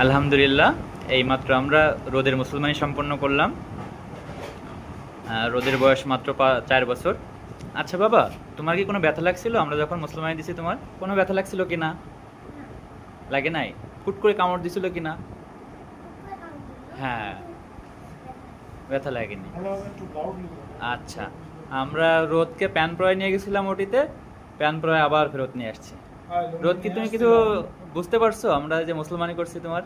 আলহামদুলিল্লাহ, এইমাত্র আমরা রোদের মুসলমানি সম্পন্ন করলাম। রোদের বয়স মাত্র 4 বছর। আচ্ছা বাবা, তোমার কি কোনো ব্যথা লাগছিল আমরা যখন মুসলমানি দিছি? তোমার কোনো ব্যথা লাগছিল কি না? লাগে নাই? হুট করে কামড় দিছিল কি না? হ্যাঁ, ব্যথা লাগেনি। আচ্ছা, আমরা রোদকে প্যান প্রয় নিয়ে গেছিলাম ওটিতে, প্যান প্রয় আবার ফেরত নিয়ে আসছি। রোদ, কি তুমি কিছু বুঝতে পারছো আমরা যে মুসলমানি করছি? তোমার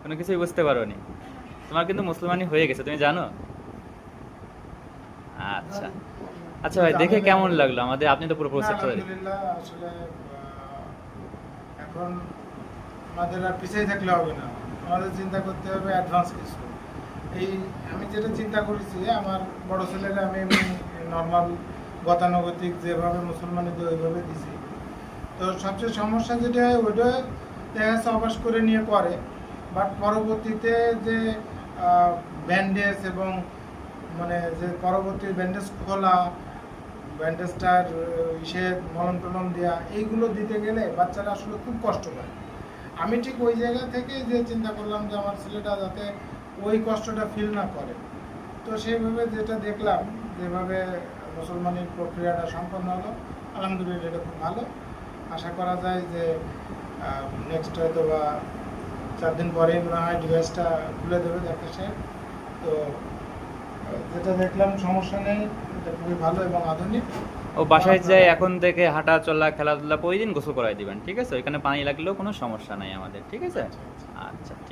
কোনো কিছুই বুঝতে পারোনি? তোমার কিন্তু মুসলমানি হয়ে গেছে, তুমি জানো? আচ্ছা আচ্ছা ভাই, দেখে কেমন লাগলো আমাদের? আপনি তো পুরো প্রসেসটা আলহামদুলিল্লাহ। আসলে এখন আমাদের আর পিছিয়ে থাকলে হবে না, আমাদের চিন্তা করতে হবে অ্যাডভান্স কিছু। এই আমি যেটা চিন্তা করেছি, আমার বড় ছেলেরা আমি নর্মাল গতানুগতিক যেভাবে মুসলমানিদের ওইভাবে দিছি। তো সবচেয়ে সমস্যা যেটা হয় ওইটা দেখা যাচ্ছে অভ্যাস করে নিয়ে করে, বাট পরবর্তীতে যে ব্যান্ডেজ এবং মানে যে পরবর্তী ব্যান্ডেজ খোলা, ব্যান্ডেজটার ইসে মলম টলম দেওয়া, এইগুলো দিতে গেলে বাচ্চারা আসলে খুব কষ্ট পায়। আমি ঠিক ওই জায়গা থেকে যে চিন্তা করলাম যে আমার ছেলেটা যাতে ওই কষ্টটা ফিল না করে, তো সেইভাবে যেটা দেখলাম যেভাবে মুসলমানির প্রক্রিয়াটা সম্পন্ন হলো, আলহামদুলিল্লাহ এটা খুব ভালো। আশা করা যায় যে নেক্সট হয়তো বা 4 দিন পরেই মনে হয় ডিভাইসটা খুলে দেবে ডাক্তার সাহেব। তো যেটা দেখলাম সমস্যা নেই, এটা খুবই ভালো এবং আধুনিক। ও বাসায় যায় এখন থেকে হাঁটা চলা খেলাধুলা প্রতিদিন গোসল করাই দিবেন, ঠিক আছে? ওইখানে পানি লাগলেও কোনো সমস্যা নাই আমাদের, ঠিক আছে? আচ্ছা, ঠিক।